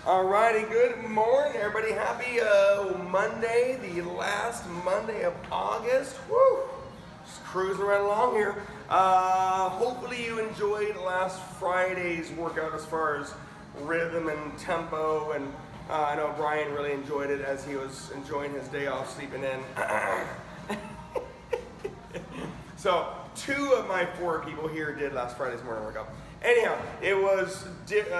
Alrighty, good morning, everybody. Happy Monday, the last Monday of August. Woo! Just cruising right along here. Hopefully you enjoyed last Friday's workout as far as rhythm and tempo, and I know Brian really enjoyed it as he was enjoying his day off sleeping in. So 2 of my 4 people here did last Friday's morning workout. Anyhow, it was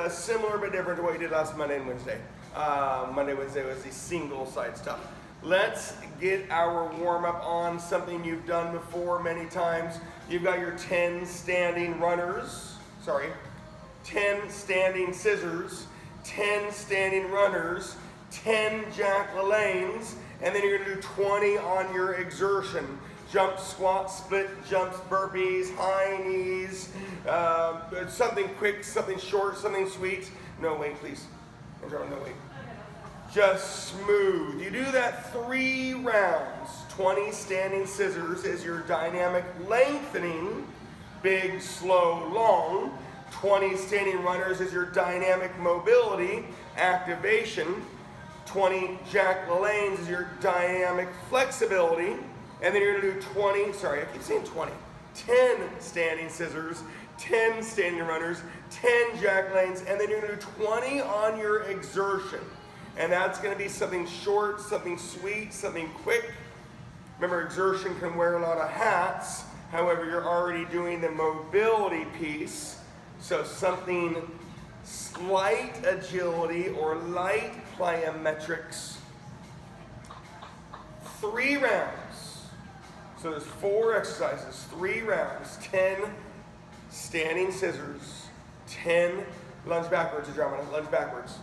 similar but different to what you did last Monday and Wednesday. Monday, Wednesday was the single side stuff. Let's get our warm up on something you've done before many times. You've got your 10 standing runners, 10 standing scissors, 10 standing runners, 10 Jack LaLannes, and then you're gonna do 20 on your exertion. Jump, squat, split jumps, burpees, high knees, something quick, something short, something sweet. No, wait, please. No, wait. Just smooth. You do that 3 rounds. 20 standing scissors is your dynamic lengthening, big, slow, long. 20 standing runners is your dynamic mobility, activation. 20 Jack LaLannes is your dynamic flexibility. And then you're gonna do 10 standing scissors, 10 standing runners, 10 Jack LaLannes, and then you're gonna do 20 on your exertion. And that's gonna be something short, something sweet, something quick. Remember, exertion can wear a lot of hats. However, you're already doing the mobility piece. So something slight agility or light plyometrics. 3 rounds. So there's 4 exercises, 3 rounds, 10 standing scissors, 10 lunge backwards, lunge backwards.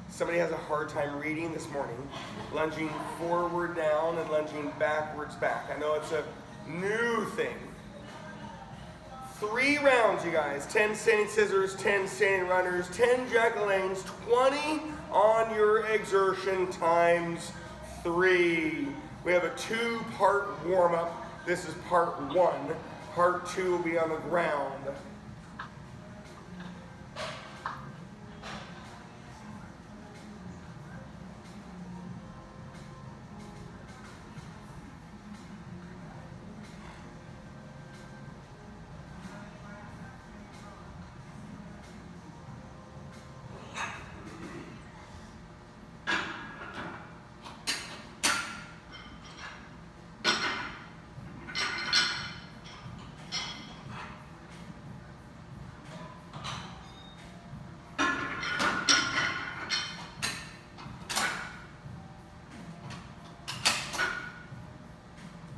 Somebody has a hard time reading this morning, lunging forward down and lunging backwards back. I know it's a new thing. 3 rounds, you guys, 10 standing scissors, 10 standing runners, 10 Jack LaLannes, 20 on your exertion times 3. We have a 2-part warm-up. This is part 1. Part 2 will be on the ground.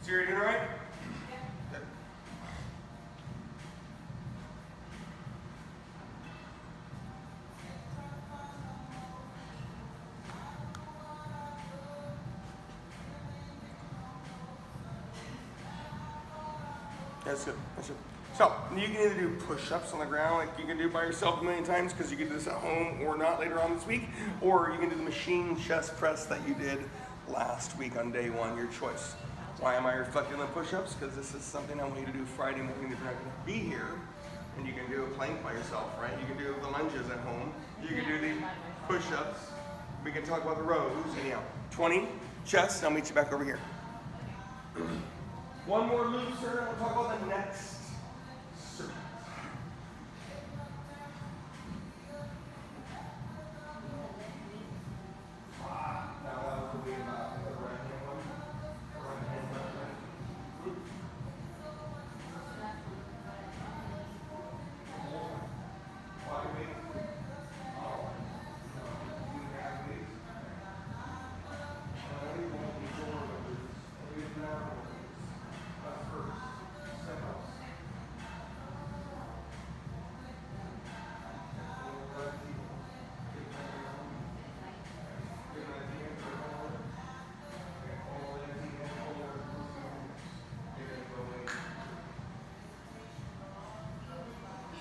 So you're doing all right? Good. That's good. That's good. So you can either do push-ups on the ground like you can do by yourself a million times because you can do this at home or not later on this week, or you can do the machine chest press that you did last week on day 1, your choice. Why am I reflecting on push-ups? Because this is something I want you to do Friday morning if you're not going to be here. And you can do a plank by yourself, right? You can do the lunges at home. You can do the push-ups. We can talk about the rows. Anyhow, 20 chest, and I'll meet you back over here. 1 more loop, sir, and we'll talk about the next circuit.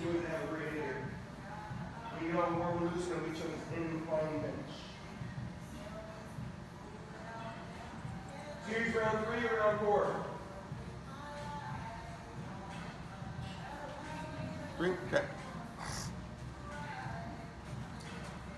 Have a great day here. When you get on more loose, we're going to meet you on this incline bench. Series round 3 or round 4? 3? Okay.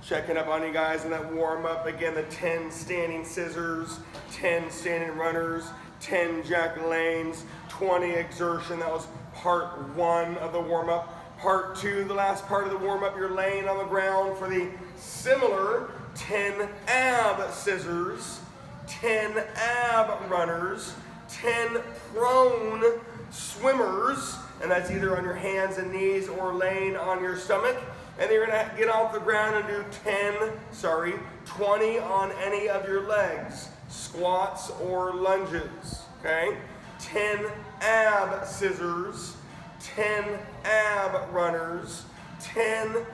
Checking up on you guys in that warm up. Again, the 10 standing scissors, 10 standing runners, 10 jack-o'-lanes, 20 exertion. That was part 1 of the warm up. Part 2, the last part of the warm up, you're laying on the ground for the similar 10 ab scissors, 10 ab runners, 10 prone swimmers, and that's either on your hands and knees or laying on your stomach. And then you're gonna get off the ground and do 20 on any of your legs, squats or lunges, okay? 10 ab scissors, 10 ab runners, 10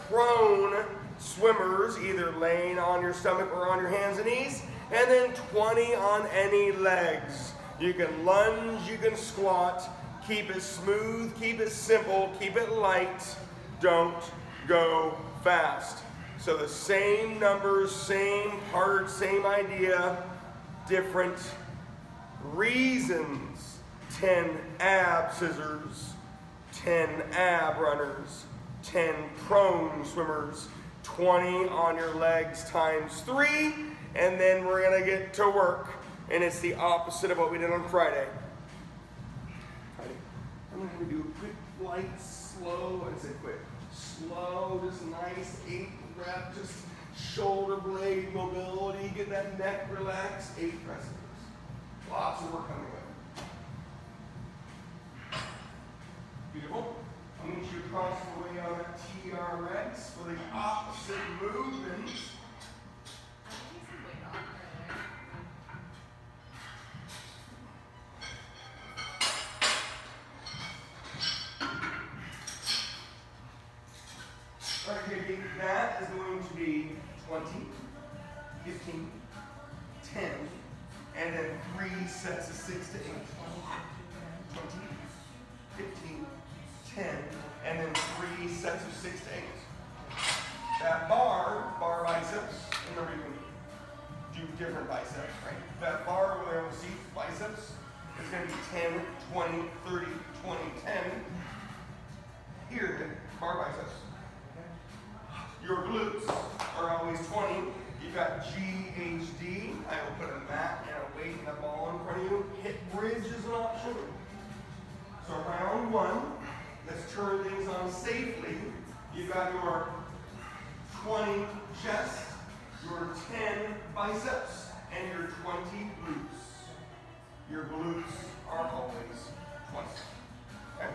prone swimmers, either laying on your stomach or on your hands and knees, and then 20 on any legs. You can lunge, you can squat, keep it smooth, keep it simple, keep it light, don't go fast. So the same numbers, same part, same idea, different reasons. 10 ab scissors, 10 ab runners, 10 prone swimmers, 20 on your legs times 3, and then we're gonna get to work. And it's the opposite of what we did on Friday. I'm gonna have to do a quick, light, slow, I said quick. Slow, just nice 8 rep, just shoulder blade mobility, get that neck relaxed, 8 presses. Lots of work coming up. Beautiful. I'm going to get you across the way on that TRX for the opposite movement. Alright, that is going to be 20, 15, 10, and then 3 sets of 6 to 8. 20, 15, 10, and then 3 sets of 6 to 8. That bar biceps, remember you can do different biceps, right? That bar over there on the seat, biceps, is going to be 10, 20, 30, 20, 10. Here, the bar biceps. Your glutes are always 20. You've got GHD. I will put a mat and a weight and a ball in front of you. Hip bridge is an option. So round 1, let's turn things on safely. You've got your 20 chest, your 10 biceps, and your 20 glutes. Your glutes are always 20. Okay?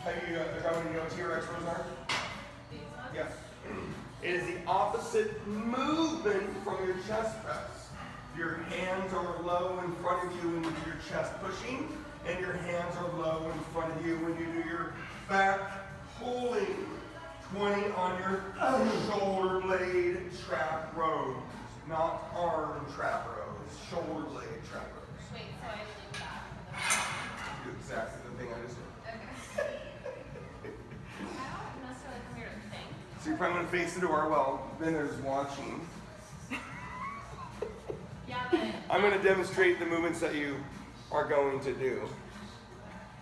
How many TRX rows are? Yeah. It is the opposite movement from your chest press. Your hands are low in front of you when you do your chest pushing, and your hands are low in front of you when you do your back pulling. 20 on your shoulder blade trap rows, not arm trap rows, shoulder blade trap rows. Wait, so I do that? Do exactly the thing I just did. Okay. I don't necessarily come here to think. So you're probably going to face the door while Benner's watching. Yeah, but I'm going to demonstrate the movements that you are going to do.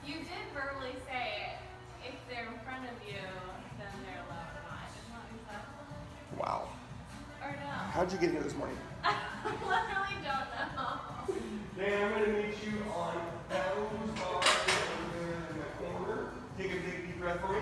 you did verbally say if they're in front of you, then they're allowed to not. Isn't that what you said? Wow. Or no? How'd you get here this morning? I literally don't know. Dan, I'm going to meet you on those bars over there in the corner. Take a big deep breath for me.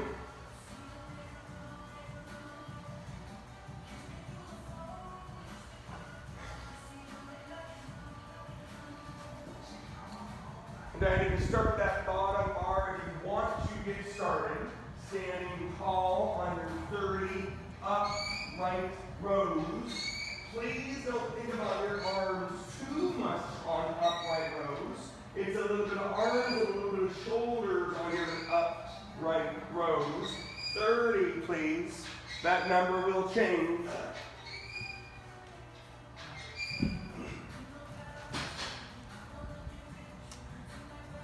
And then if you start that bottom bar, if you want to get started, standing tall on your 30 upright rows. Please don't think about your arms too much on upright rows. It's a little bit of arms and a little bit of shoulders on your upright rows. 30, please. That number will change.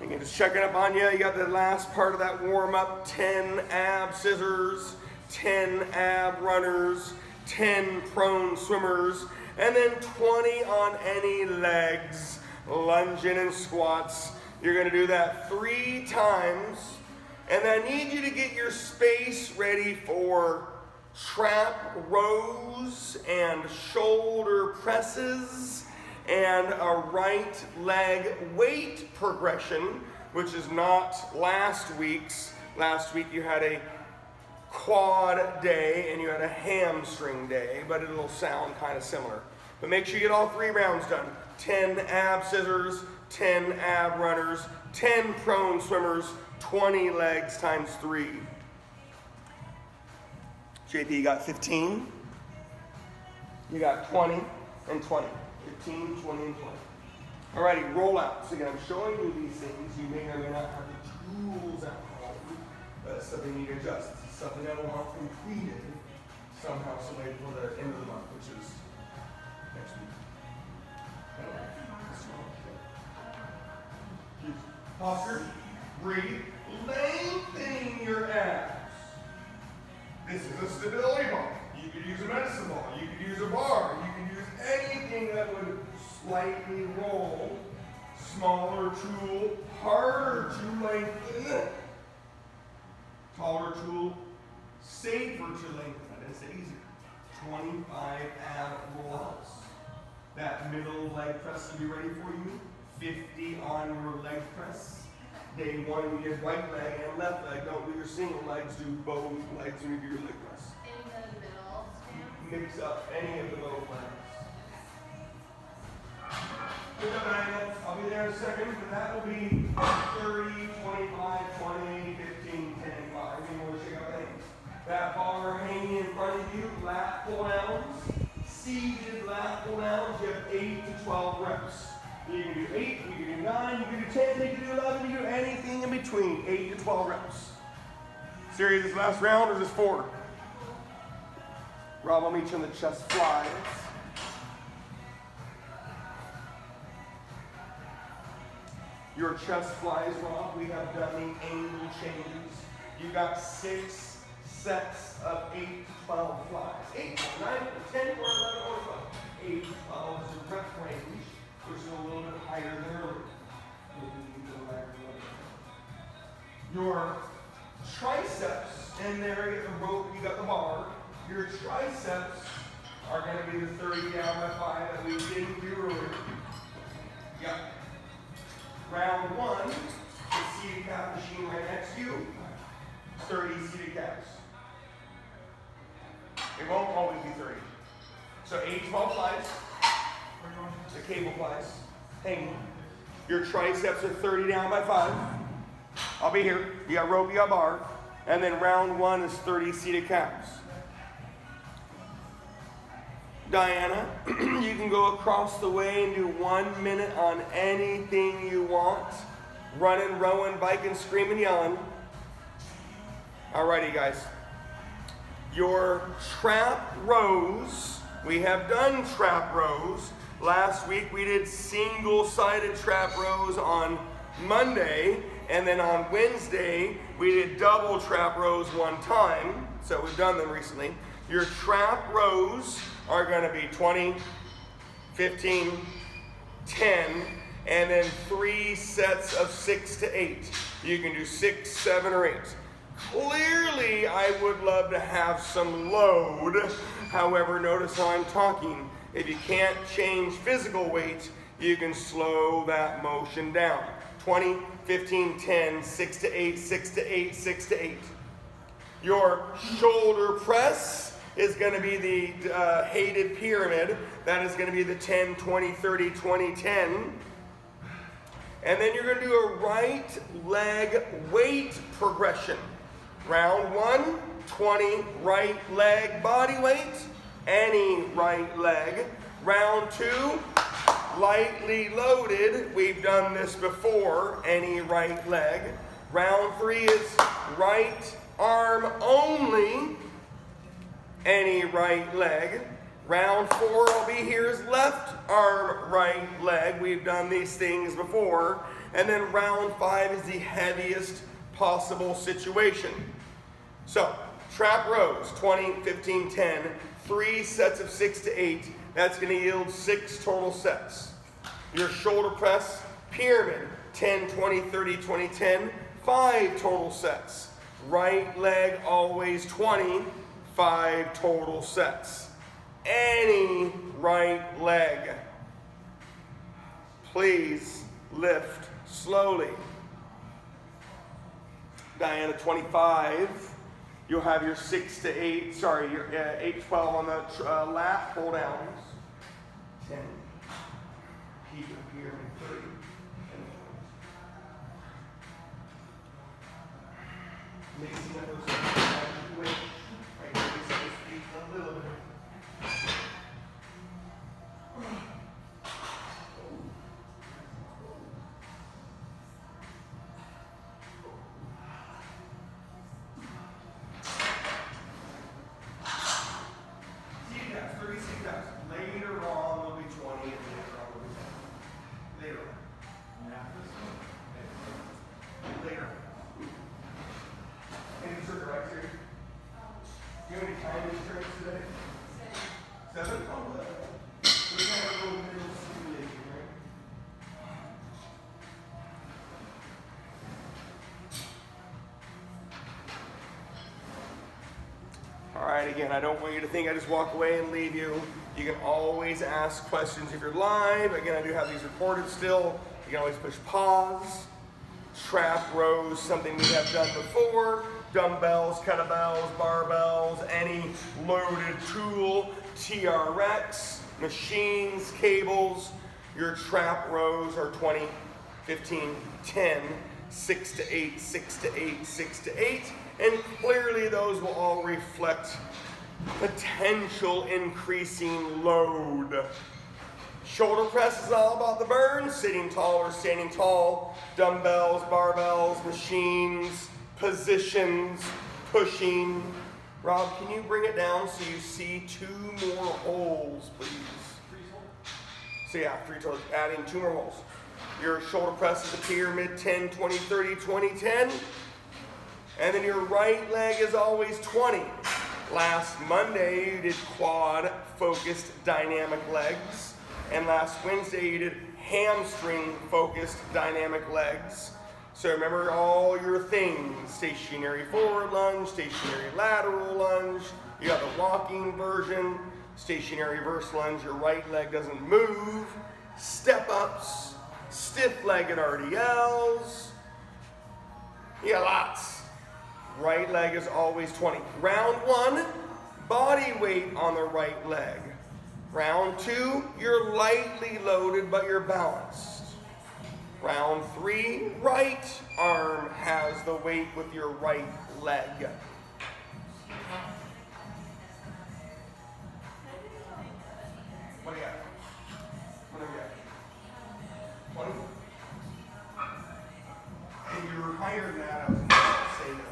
Again, just checking up on you. You got the last part of that warm up. 10 ab scissors, 10 ab runners, 10 prone swimmers, and then 20 on any legs, lunging and squats. You're going to do that 3 times. And I need you to get your space ready for trap rows and shoulder presses, and a right leg weight progression, which is not last week's. Last week you had a quad day and you had a hamstring day, but it'll sound kind of similar. But make sure you get all 3 rounds done. 10 ab scissors, 10 ab runners, 10 prone swimmers, 20 legs times 3. JP, you got 15? You got 20 and 20. 15, 20, and 20. Alrighty, roll out. So again, I'm showing you these things. You may or may not have the tools at home. That's something you need to adjust. This is something I want completed somehow, so wait for the end of the month, which is next week. Posture, breathe, lengthening your abs. This is a stability ball. You could use a medicine ball. You could use a bar. You could use anything that would slightly roll. Smaller tool, harder to lengthen. Taller tool, safer to lengthen. That is easier. 25 ab roll-outs. That middle leg press will be ready for you. 50 on your leg press. Day 1, you did right leg and left leg. Don't do your single legs, do both legs when you do your leg press. In the middle. Mix up any of the both legs. Good job, Daniel. I'll be there in a second, but that will be 30, 25, 20, 15, 10, 5. You want to shake out the hands. That bar hanging in front of you, lat pull downs, seated lat pull downs. You have 8 to 12 reps. You can do 8, you can do 9, you can do 10, you can do 11, you can do anything in between. 8 to 12 reps. Serious, this last round or just 4? Rob, I'll meet you on the chest flies. Your chest flies, Rob, we have done the angle changes. You got 6 sets of 8 to 12 flies. 8, 9, 10, or 11, or 12. 8 to 12 is the rep range, which is a little bit higher than earlier. Your triceps, and there you got the rope, you got the bar. Your triceps are going to be the 30 down by 5 that we didn't do earlier. Yep. Round 1, the seated calf machine right next to you. 30 seated calves. It won't always be 30. So 8, 12 flies. The cable flies. Hanging. Your triceps are 30 down by 5. I'll be here. You got rope, you got bar. And then round 1 is 30 seated calves. Diana, you can go across the way and do 1 minute on anything you want. Running, rowing, biking, screaming, yelling. Alrighty, guys. Your trap rows, we have done trap rows. Last week we did single-sided trap rows on Monday, and then on Wednesday we did double trap rows 1 time. So we've done them recently. Your trap rows are going to be 20, 15, 10, and then 3 sets of 6 to 8. You can do 6, 7, or 8. Clearly, I would love to have some load. However, notice how I'm talking. If you can't change physical weight, you can slow that motion down. 20, 15, 10, 6 to 8, 6 to 8, 6 to 8. Your shoulder press is going to be the hated pyramid. That is going to be the 10, 20, 30, 20, 10. And then you're going to do a right leg weight progression. Round 1, 20 right leg body weight, any right leg. Round 2, lightly loaded. We've done this before, any right leg. Round 3 is right arm only, any right leg. Round 4 I'll be here is left arm, right leg. We've done these things before. And then round 5 is the heaviest possible situation. So, trap rows, 20, 15, 10, 3 sets of 6 to 8. That's going to yield 6 total sets. Your shoulder press, pyramid, 10, 20, 30, 20, 10, 5 total sets. Right leg always 20, 5 total sets. Any right leg. Please lift slowly. Diana, 25. You'll have your 6 to 8, sorry, your 8 to 12 on the lat pull downs. 10. Keep it here in 30. Mixing up those weight. Right here, we set his feet a little bit. Later on, there'll be 20, and later on, there'll be 10. Later on. Later. Any circuit right here? Do you have any time insurance today? 7? Oh, good. We're going to have a little bit of stimulation, right? All right, again, I don't want you to think I just walk away and leave you. You can always ask questions if you're live. Again, I do have these recorded still. You can always push pause. Trap rows, something we have done before. Dumbbells, kettlebells, barbells, any loaded tool, TRX, machines, cables. Your trap rows are 20, 15, 10, 6 to 8, 6 to 8, 6 to 8. And clearly those will all reflect potential increasing load. Shoulder press is all about the burn, sitting tall or standing tall, dumbbells, barbells, machines, positions, pushing. Rob, can you bring it down so you see 2 more holes, please? So yeah, 3 toes, adding 2 more holes. Your shoulder presses appear mid 10, 20, 30, 20, 10. And then your right leg is always 20. Last Monday, you did quad focused dynamic legs. And last Wednesday, you did hamstring focused dynamic legs. So remember all your things: stationary forward lunge, stationary lateral lunge. You got the walking version, stationary reverse lunge. Your right leg doesn't move. Step ups, stiff legged RDLs. You got lots. Right leg is always 20. Round 1, body weight on the right leg. Round 2, you're lightly loaded, but you're balanced. Round 3, right arm has the weight with your right leg. What do you got? What do you got? 20? And you're higher than that, I was going to say no.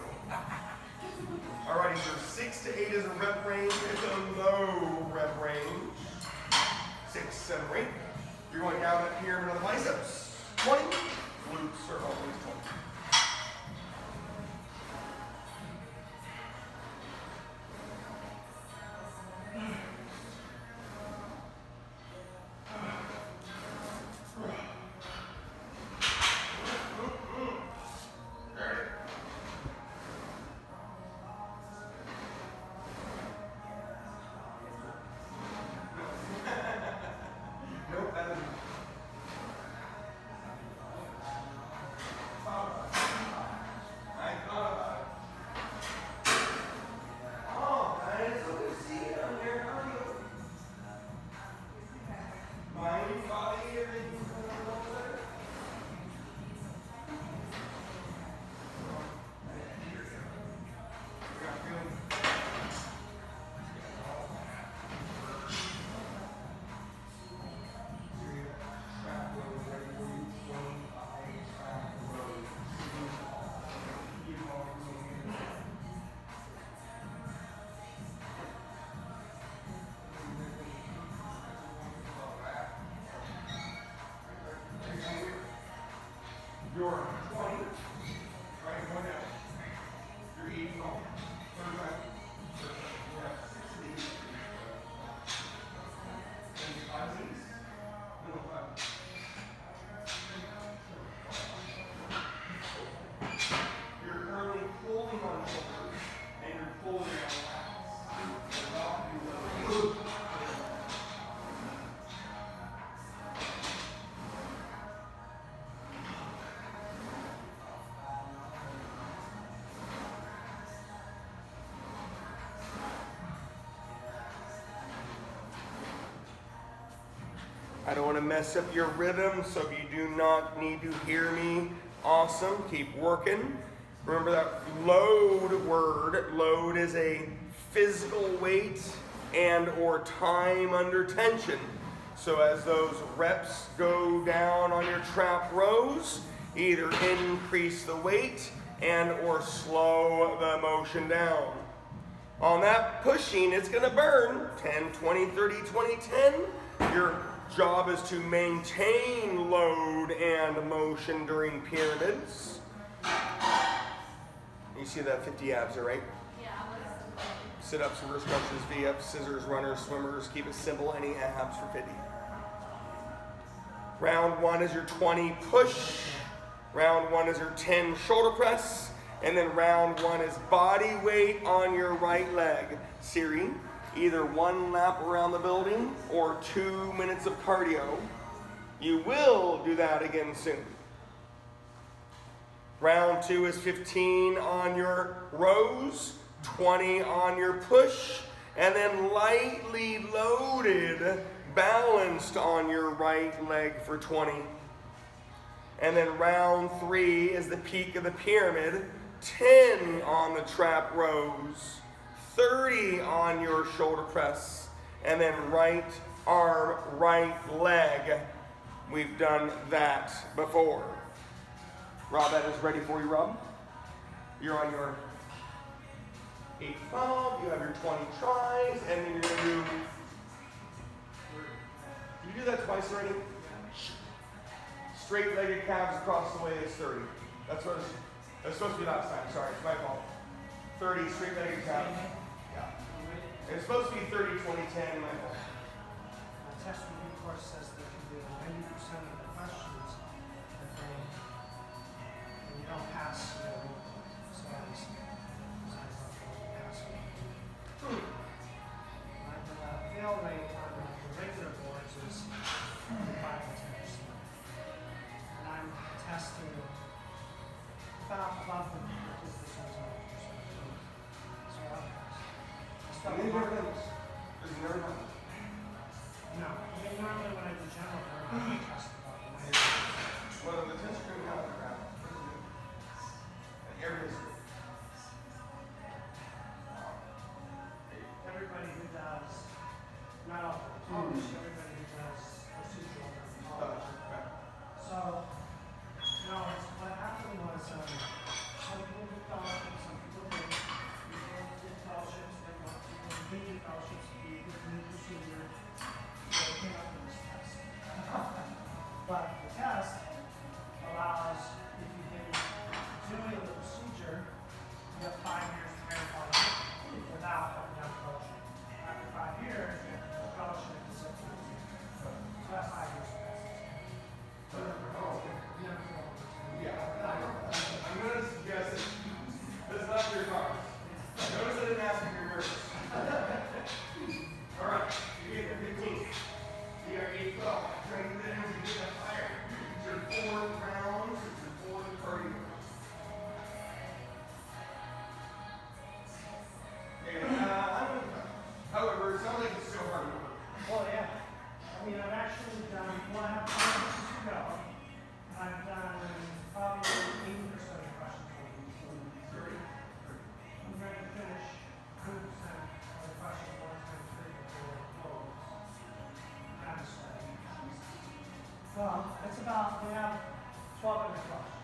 Alrighty, so 6 to 8 is a rep range. It's a low rep range. 6, 7, 8. You're going down that pyramid of the biceps. 20. Glutes are always 20. You're 20, right, going down. You're 80 long. Third back. You have 60. And 5 knees. No, 5. You're currently pulling on shoulders, and you're pulling on lats. I don't want to mess up your rhythm, so if you do not need to hear me, awesome, keep working. Remember that load word. Load is a physical weight and or time under tension. So as those reps go down on your trap rows, either increase the weight and or slow the motion down. On that pushing, it's going to burn 10, 20, 30, 20, 10. Your job is to maintain load and motion during pyramids. You see that 50 abs there, right? Yeah, Sit-ups, reverse crunches, V-ups, scissors, runners, swimmers. Keep it simple. Any abs for 50. Round 1 is your 20 push. Round 1 is your 10 shoulder press. And then round 1 is body weight on your right leg. Siri, either 1 lap around the building or 2 minutes of cardio. You will do that again soon. Round 2 is 15 on your rows, 20 on your push, and then lightly loaded, balanced on your right leg for 20. And then round 3 is the peak of the pyramid, 10 on the trap rows, 30 on your shoulder press, and then right arm, right leg. We've done that before. Rob, that is ready for you, Rob. You're on your 8-12, you have your 20 tries, and then you're going to do, you do that twice already? Straight-legged calves across the way is 30. That's supposed to be last time, sorry, it's my fault. 30 straight-legged calves. Yeah. It's supposed to be 30, 20, 10, my fault. The test review course says there can be 90% of the questions that they don't pass, so I was passing. The fail rate on the regular boards is 5 to 10%. And I'm testing about above the 50% zone. So I start Any with difference? There's never done. no. I mean, normally when I do general, I test about the 90%. Well, the test you're going to have to grab. Everybody's good. Everybody who does, not all the coach, everybody who does procedural college. So, what happened was, some people did fellowships, some people didn't. People did fellowships, they want people to do fellowships, we did the new procedure, so they came up with this test. But the test allows, if you've been doing the procedure, you have 5 years to verify without having done fellowship. After 5 years, the fellowship is up to you. So that's 5 years to pass this. Yeah, I'm going to suggest that this is not your cards. Notice I didn't ask if you're nervous. All right, you get the 15. You got 8-12. Try to get that energy, get that fire. It's your 4 rounds, it's your 4 cardio. However, it sounds like it's still hard work. Well, yeah. I mean, I've actually done, well, I have 5 questions to go. I've done probably 80% of the questions. I'm ready to finish 100% of the questions 1 time 3 before it close. Kind of study. Well, it's about, we have 1,200 questions.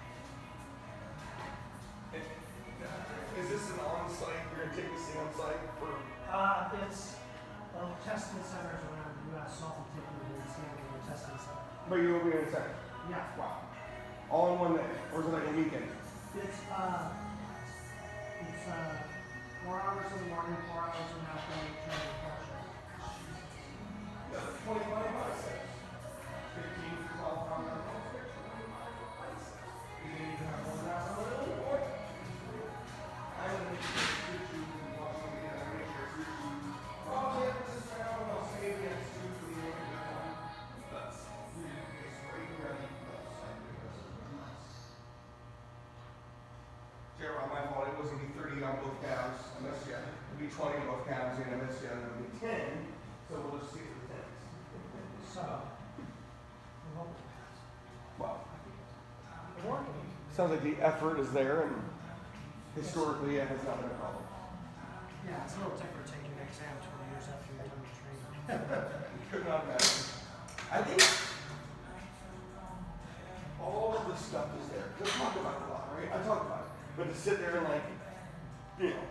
Is this an on-site? You're going to take this thing on-site for? It's testing centers around the U.S. Salt and Tiffany and San Diego testing center. But you will be in a second. Yeah. Wow. All in one day? Or is it like a weekend? It's 4 hours in the morning, 4 hours in the afternoon, training pressure. Yeah, 25 bucks. 15 to 12 hours. You can even have 1 hour a little more. I'm going to make sure it's you and watch them again. I'm going to make sure it's you. Probably after this round, I'll say the next 2 for the end of the one. That's right ready. Gerald, my fault. It was going to be 30 on both calves. I missed you. It'll be 20 on both calves, and I missed you. And it'll be 10. So we'll just stick to the 10s. So, global. Wow. They're working. Sounds like the effort is there, and historically it has not been a problem. Yeah, it's a little different taking an exam 20 years after you're done with training. Could not imagine. I think all of the stuff is there. We'll talk about it a lot, right? I talk about it. But to sit there and like, you know,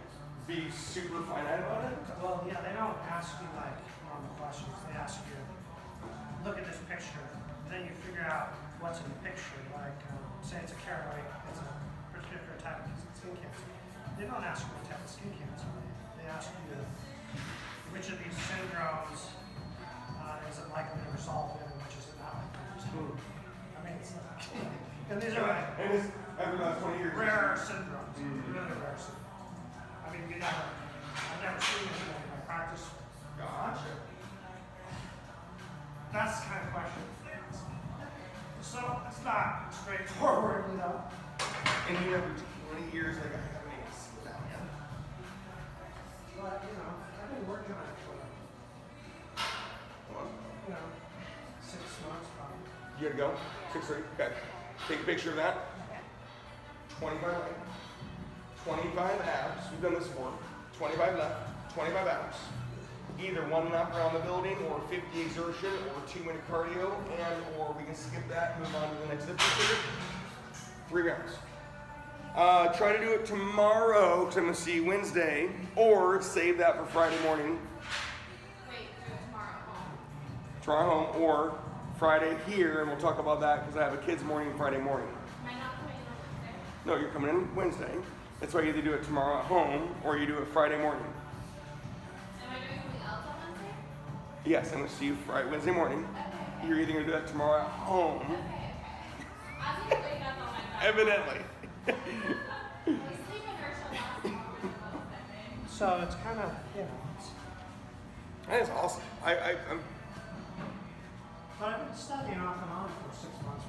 be super finite about it. Well, yeah, they don't ask you like normal questions. They ask you, look at this picture. Then you figure out what's in the picture. Like, say it's a keratinoid, it's a particular type of skin cancer. They don't ask you what type of skin cancer. They ask you which of these syndromes is it likely to result in, and which is it not likely to result in. I mean, it's like, and these are like And it's every last 20 years. rare syndromes, really rare syndromes. I mean, I've never seen it in my practice. Gotcha. That's the kind of question. So it's not straightforward, you know. And you have 20 years, like, I haven't even seen that yet. But you know, I've been working on it for Come on. 6 months probably. You gotta go? 6:30? Okay. Take a picture of that. 25 right. 25 abs. We've done this before. 25 left. 25 abs. Either 1 lap around the building, or 50 exertion, or 2-minute cardio, or we can skip that and move on to the next exercise. 3 rounds. Try to do it tomorrow, because I'm going to see you Wednesday, or save that for Friday morning. Wait, do it tomorrow at home. Tomorrow home, or Friday here, and we'll talk about that because I have a kids' morning Friday morning. Am I not coming in on Wednesday? No, you're coming in Wednesday. That's why you either do it tomorrow at home, or you do it Friday morning. Am I doing something else on Wednesday? Yes, I'm going to see you Wednesday morning. You're either going to do that tomorrow at home, Okay. I'm gonna wake up on my back. evidently. My sleep inertia lasts longer than most, I think. So it's kind of, you know. That is awesome. I'm But I've been studying off and on for 6 months.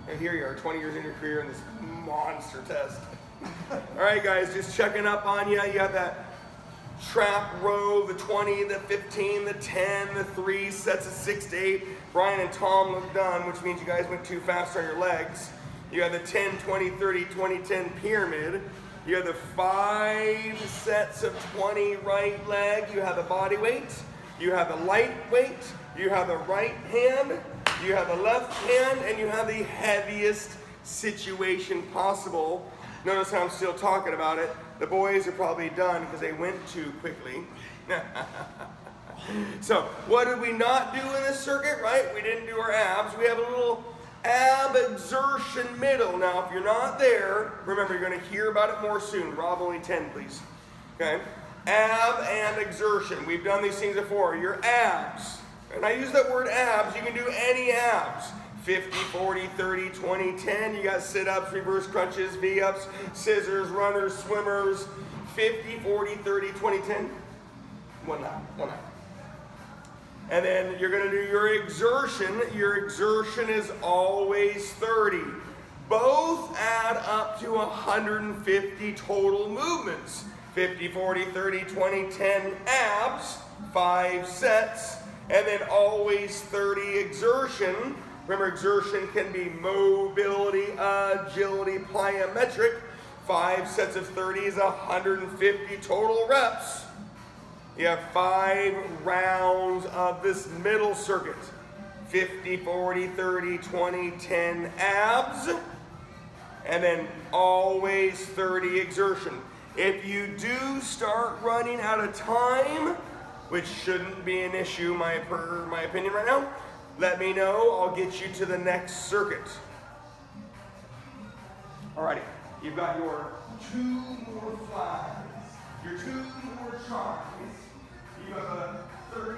and here you are, 20 years in your career in this monster test. All right, guys, just checking up on you. You have that trap row, the 20, the 15, the 10, the 3 sets of 6 to 8. Brian and Tom look done, which means you guys went too fast on your legs. You have the 10, 20, 30, 20, 10 pyramid. You have the 5 sets of 20 right leg. You have the body weight. You have the light weight. You have the right hand. You have the left hand, and you have the heaviest situation possible. Notice how I'm still talking about it. The boys are probably done because they went too quickly. So what did we not do in this circuit, right? We didn't do our abs. We have a little ab exertion middle. Now, if you're not there, remember, you're going to hear about it more soon. Rob, only 10, please. Okay? Ab and exertion. We've done these things before. Your abs. And I use that word abs. You can do any abs. 50, 40, 30, 20, 10. You got sit-ups, reverse crunches, V-ups, scissors, runners, swimmers. 50, 40, 30, 20, 10. One lap. And then you're going to do your exertion. Your exertion is always 30. Both add up to 150 total movements. 50, 40, 30, 20, 10 abs, 5 sets, and then always 30 exertion. Remember, exertion can be mobility, agility, plyometric. 5 sets of 30 is 150 total reps. You have 5 rounds of this middle circuit. 50, 40, 30, 20, 10 abs, and then always 30 exertion. If you do start running out of time, which shouldn't be an issue, my opinion right now, let me know. I'll get you to the next circuit. Alrighty, you've got your 2 more flies, your 2 more tries. You have a 20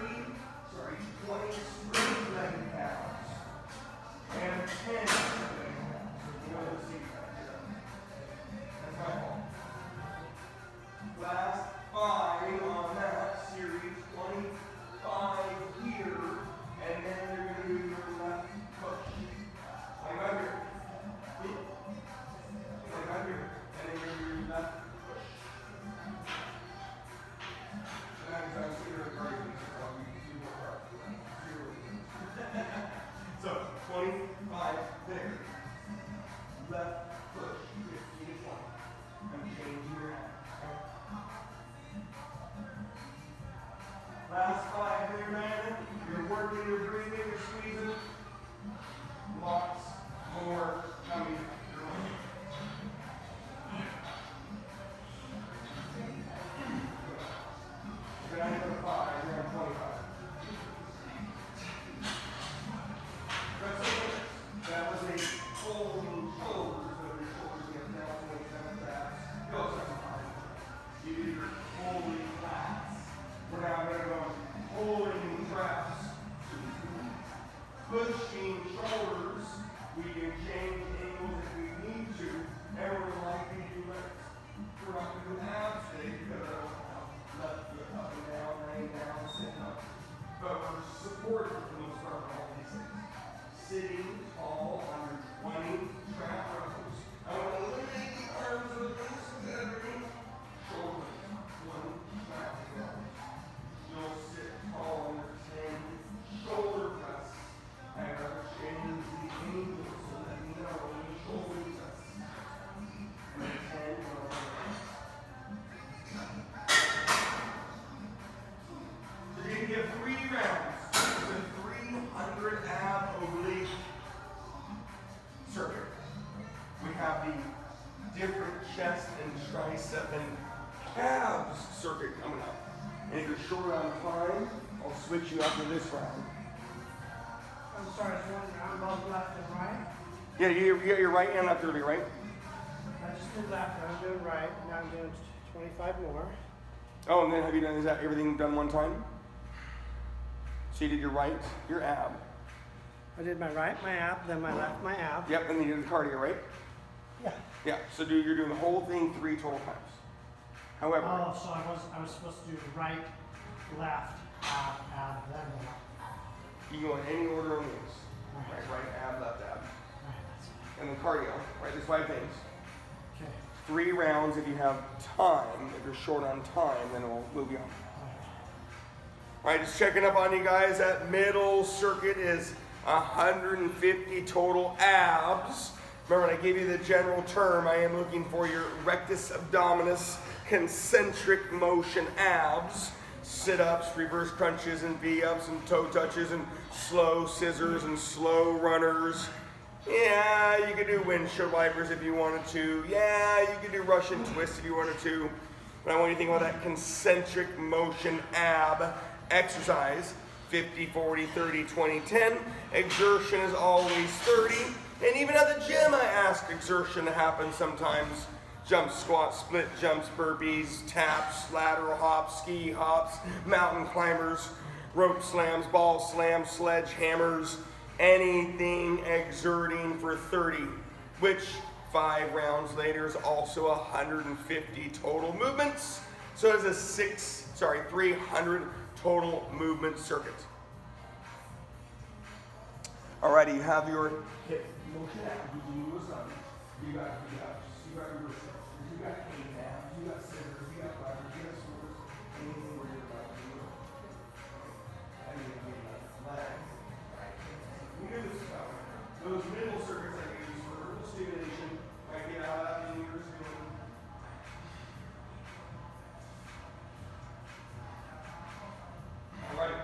straight leg abs, and 10 leg abs. You know the secret. That's my fault. Last 5 on that series, 25 here, and then you're going to do your left push. Like right here. Like right here. And then you're going to do your left push. And I'm consider it crazy, so you work hard. So circuit coming up. And if you're short on time, I'll switch you after this round. I'm sorry, it's one round, both left and right. Yeah, you got your right and left early, right? I just did left, I'm doing right, now I'm doing 25 more. Oh, and then have you done, is that everything done one time? So you did your right, your ab. I did my right, my ab, then my left, my ab. Yep, and then you did the cardio, right? Yeah. Yeah, so you're doing the whole thing 3 total times. However, Oh, so I was supposed to do right, left, ab, then the left. you go in any order on these. Right, ab, left, ab. Right, that's fine. And then cardio, right? There's 5 things. Okay. 3 rounds if you have time. If you're short on time, then we'll be on. All right, just checking up on you guys. That middle circuit is 150 total abs. Remember, when I gave you the general term, I am looking for your rectus abdominis concentric motion abs. Sit-ups, reverse crunches, and V-ups, and toe touches, and slow scissors, and slow runners. Yeah, you could do windshield wipers if you wanted to. Yeah, you could do Russian twists if you wanted to. But I want you to think about that concentric motion ab exercise. 50, 40, 30, 20, 10. Exertion is always 30. And even at the gym, I ask exertion to happen sometimes. Jumps, squats, split jumps, burpees, taps, lateral hops, ski hops, mountain climbers, rope slams, ball slams, sledgehammers, anything exerting for 30, which 5 rounds later is also 150 total movements. So it's a 300 total movement circuit. Alrighty, you have your hip motion ab. You do some. You got reverse steps. You got cane abs. You got scissors. You got levers. You got swords. Anything where you're about to do it. And then you got legs. We do this stuff. Those middle circuits I use for verbal stimulation. I get out of that fingers doing. Alright,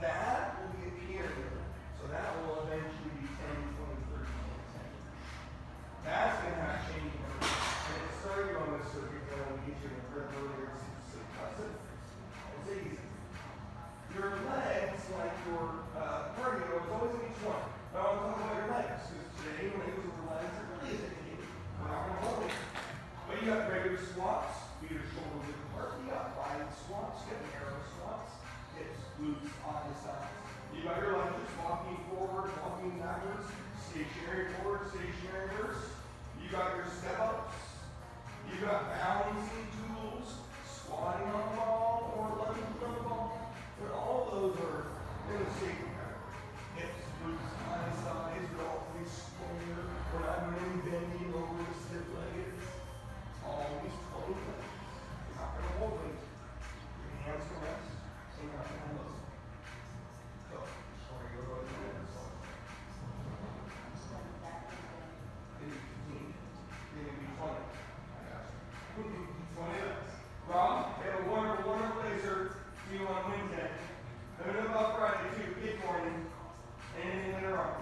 that will be a period. So that will eventually be 10, 20, 30, 10. That's going to have changing orders. And it started on this circuit that I will get you in the earlier. It's easy. Your legs, like your cardio, is always in each one. But I want to talk about your legs, because today, when it was over legs, it really isn't anything. We're not going to hold it. But you got regular squats, you get your shoulders width apart, you got wide squats, you got narrow squats, hips, glutes, on the sides. You got your lunges, walking forward, walking backwards, stationary forward, stationary reverse. You got your step ups. You got balancing tools, squatting on the ball, or lunging on the ball. And all those are in the same category. Hips, glutes, on the sides, they're all pretty square. We're not doing any bending over the stiff legged. Always 20 legs. You're not going to hold it. Your hands can rest, and you're not going to lose. So, before you go to the next one. Rob, have a wonderful, wonderful day, sir. See you on Wednesday. Let me know about Friday, too. Good morning. Anything later on.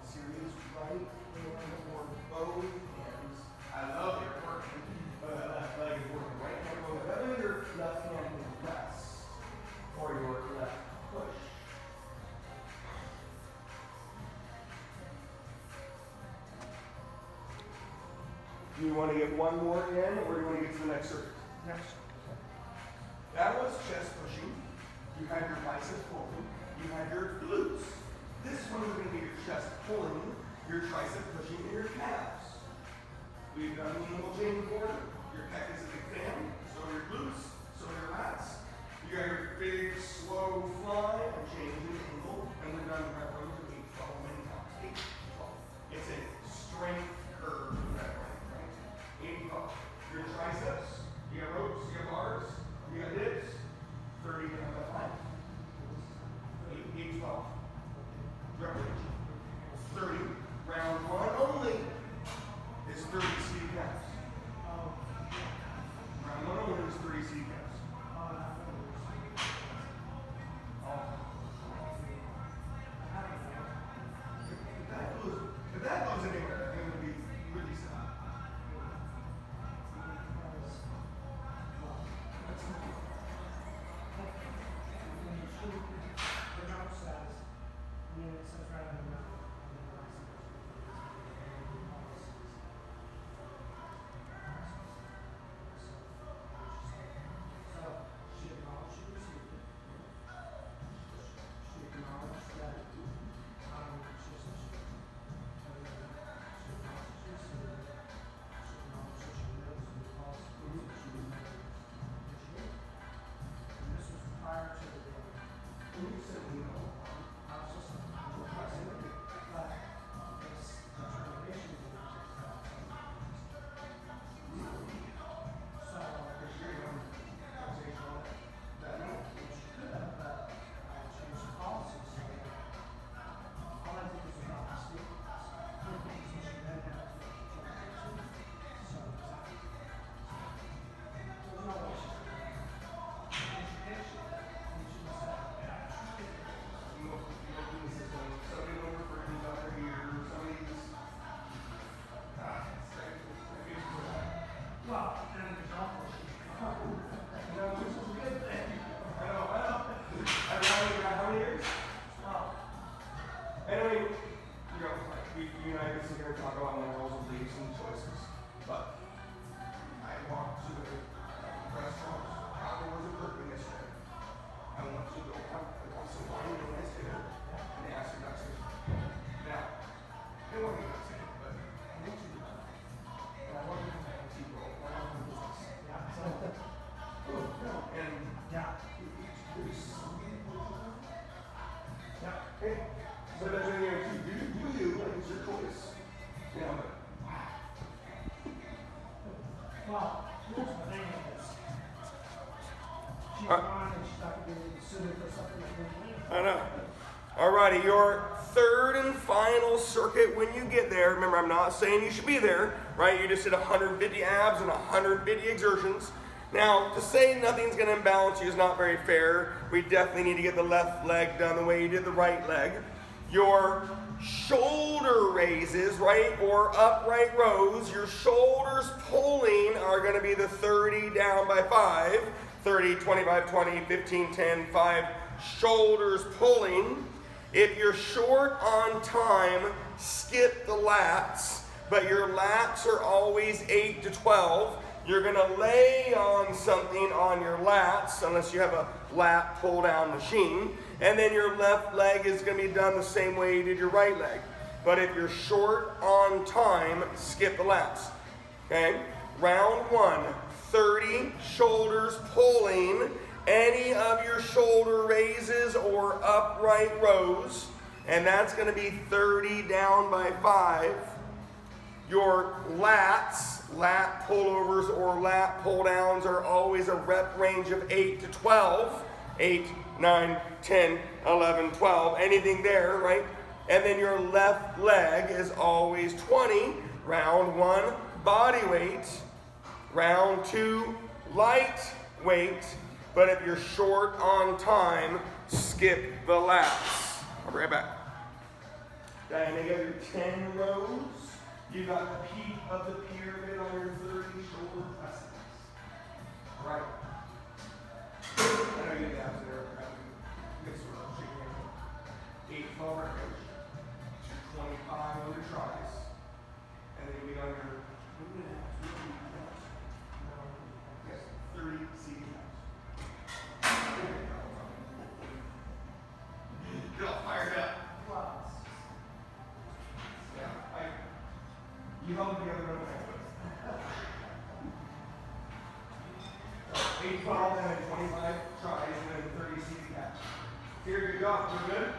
Series right hand or both hands. I love your working, but that left leg is working right hand over that way. Your left hand can press or your left push. Do you want to get one more in, or do you want to get to the next circuit? Next. That was chest pushing. You had your biceps pulling. You had your glutes. This one is going to be your chest pulling, your tricep pushing, and your calves. We've done a little chain before. Your pec is a big fan. So are your glutes. So are your lats. You got your big, slow fly and change in angle. And we've done rep rows of 8, 12 many times. 8, 12. It's a strength curve that way, right? 8, 12. Your triceps. You got ropes. You got bars. You got dips. 30 minutes of time. 8, 12. Repetition. 30 here and talk about morals and beliefs and choices, but I walked to a restaurant. Probably wasn't working yesterday. I want to go have some wine and a nice dinner, and they asked me not to. Now, they want me not to, but I want to do that. And I want to come back and see people. I want to do business. Yeah. So, And yeah. there's some people. Yeah. Hey, so that's what you're going to do you, and it's your choice. You know, but Well, here's the thing is, she's gone and she's not going to be suited for something that we I know. Alrighty, your third and final circuit when you get there. Remember, I'm not saying you should be there, right? You just did 150 abs and 150 exertions. Now, to say nothing's going to imbalance you is not very fair. We definitely need to get the left leg done the way you did the right leg. Your shoulder raises, right, or upright rows, your shoulders pulling are going to be the 30 down by 5, 30, 25, 20, 15, 10, 5, shoulders pulling. If you're short on time, skip the lats, but your lats are always 8 to 12. You're going to lay on something on your lats, unless you have a lat pull down machine, and then your left leg is going to be done the same way you did your right leg. But if you're short on time, skip the lats. Okay? Round 1, 30 shoulders pulling, any of your shoulder raises or upright rows, and that's going to be 30 down by 5. Your lats, lat pullovers or lat pull downs are always a rep range of 8 to 12. 8, 9, 10, 11, 12, anything there, right? And then your left leg is always 20. Round 1, body weight. Round 2, light weight. But if you're short on time, skip the lats. I'll be right back. Diana, you got your 10 rows. You got the peak of the pyramid on your 30 shoulder presses. All right. I know you guys are mixed with us. 8 12 range, 25 on your tries, and then we got your 30 seated abs. Get all fired up. Yeah, you held the other row back. 8 12 and then 25 tries and then 30 seated abs. Here you go. We're good?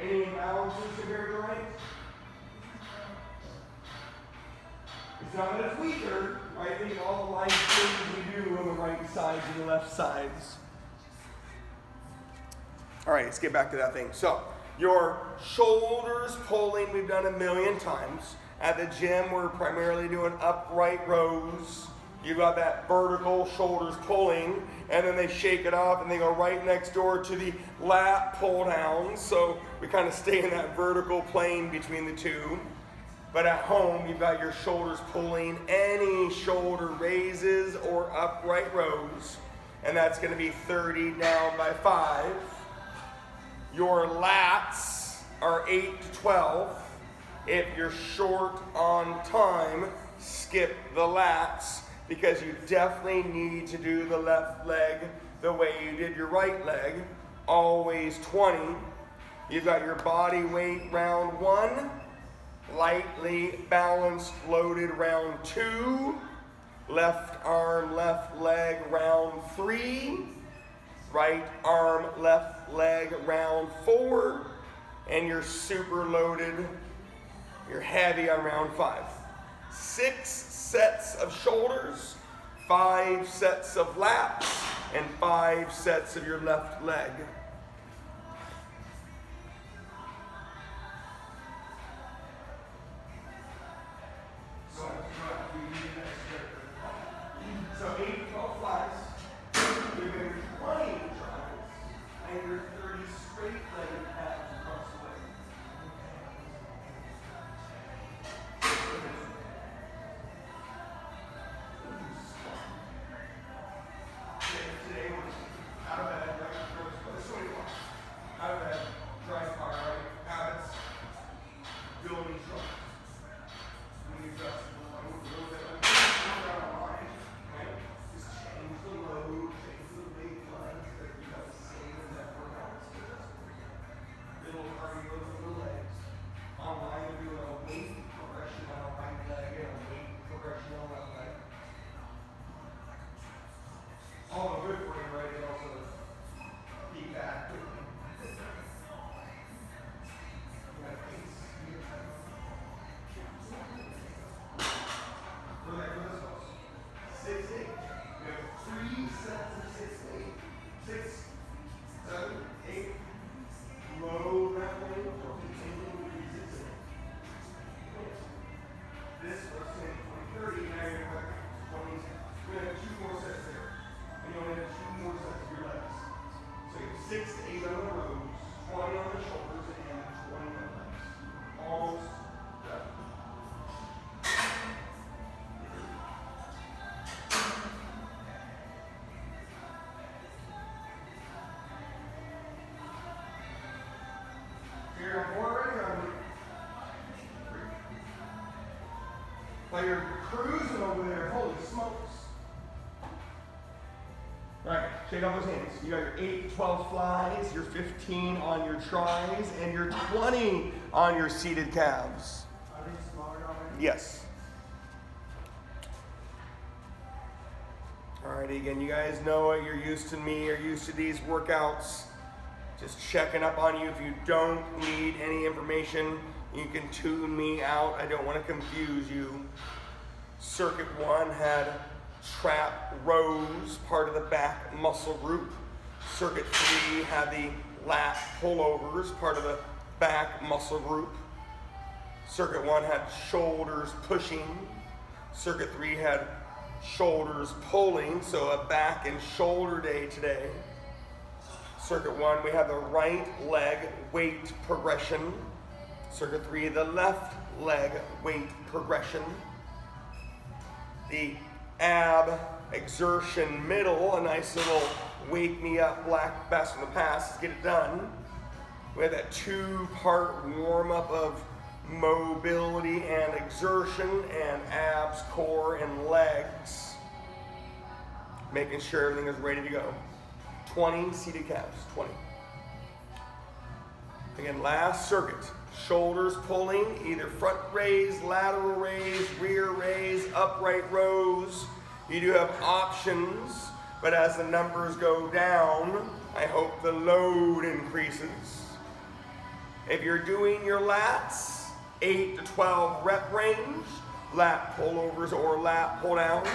Any imbalances compared to the right? It's not that it's weaker. I think all the life things we do on the right sides and the left sides. All right, let's get back to that thing. So, your shoulders pulling, we've done a million times. At the gym, we're primarily doing upright rows. You got that vertical shoulders pulling, and then they shake it off and they go right next door to the lat pull downs. So we kind of stay in that vertical plane between the two. But at home, you've got your shoulders pulling, any shoulder raises or upright rows, and that's going to be 30 down by 5. Your lats are 8 to 12. If you're short on time, skip the lats, because you definitely need to do the left leg the way you did your right leg, always 20. You've got your body weight round 1, lightly balanced loaded round 2, left arm, left leg round 3, right arm, left leg round 4, and you're super loaded, you're heavy on round 5. 6 sets of shoulders, 5 sets of lats, and 5 sets of your left leg. So 8 12 flies, you're going to 20 tries, and your 30 straight legged abs across the leg. Today was out of bed, right? This is what you want. Out of bed, dry car, right? Habits, building strong. While you're cruising over there, holy smokes. All right, shake off those hands. You got your 8, 12 flies, your 15 on your tries, and your 20 on your seated calves. Are these smaller already? Yes. Alrighty, again, you guys know it. You're used to me. You're used to these workouts. Just checking up on you. If you don't need any information, you can tune me out. I don't want to confuse you. Circuit 1 had trap rows, part of the back muscle group. Circuit 3 had the lat pullovers, part of the back muscle group. Circuit 1 had shoulders pushing. Circuit 3 had shoulders pulling, so a back and shoulder day today. Circuit 1, we have the right leg weight progression. Circuit 3, the left leg weight progression. The ab exertion middle, a nice little wake me up black best in the past. Let's get it done. We have that 2-part warm up of mobility and exertion and abs, core, and legs. Making sure everything is ready to go. 20 seated calves, 20. Again, last circuit. Shoulders pulling, either front raise, lateral raise, rear raise, upright rows. You do have options, but as the numbers go down, I hope the load increases. If you're doing your lats, 8 to 12 rep range, lat pullovers or lat pull downs.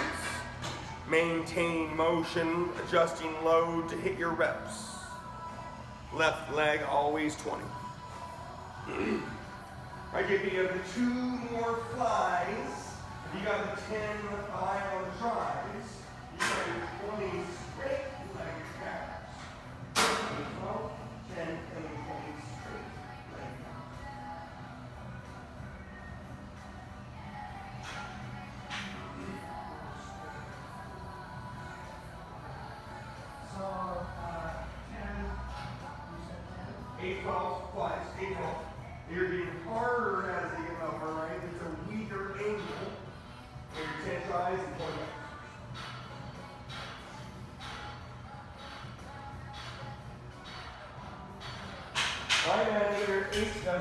Maintain motion, adjusting load to hit your reps. Left leg always 20. I give you the 2 more flies. If you got the 10 fly on the tries, you got your 20 straight leg calves. 12, 10, and 20 straight leg calves. So, 10, you said 10? 8, 12 flies, 8, 12. You're getting harder as they get up, all right? It's a weaker angle. And your 10 tries and 20 reps. All right, man, your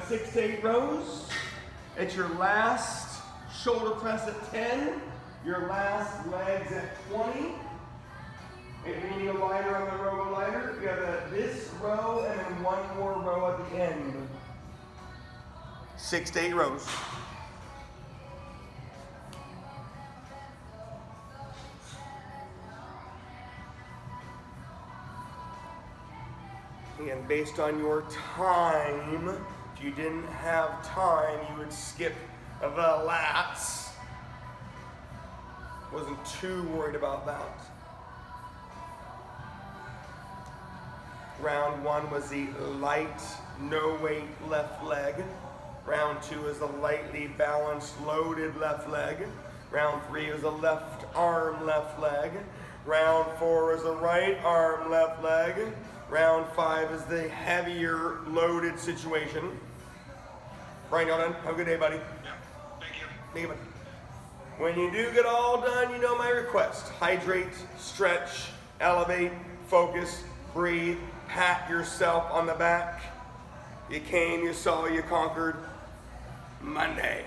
6 to 8 rows. At your last shoulder press at 10. Your last legs at 20. If you need a lighter on the row, lighter. You have this row and then 1 more row at the end. 6 to 8 rows. And based on your time, if you didn't have time, you would skip the lats. Wasn't too worried about that. Round 1 was the light, no weight left leg. Round 2 is a lightly balanced, loaded left leg. Round 3 is a left arm, left leg. Round 4 is a right arm, left leg. Round 5 is the heavier, loaded situation. Brian, y'all done? Have a good day, buddy. Yeah, thank you. Thank you, buddy. When you do get all done, you know my request. Hydrate, stretch, elevate, focus, breathe, pat yourself on the back. You came, you saw, you conquered. Monday.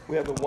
We have the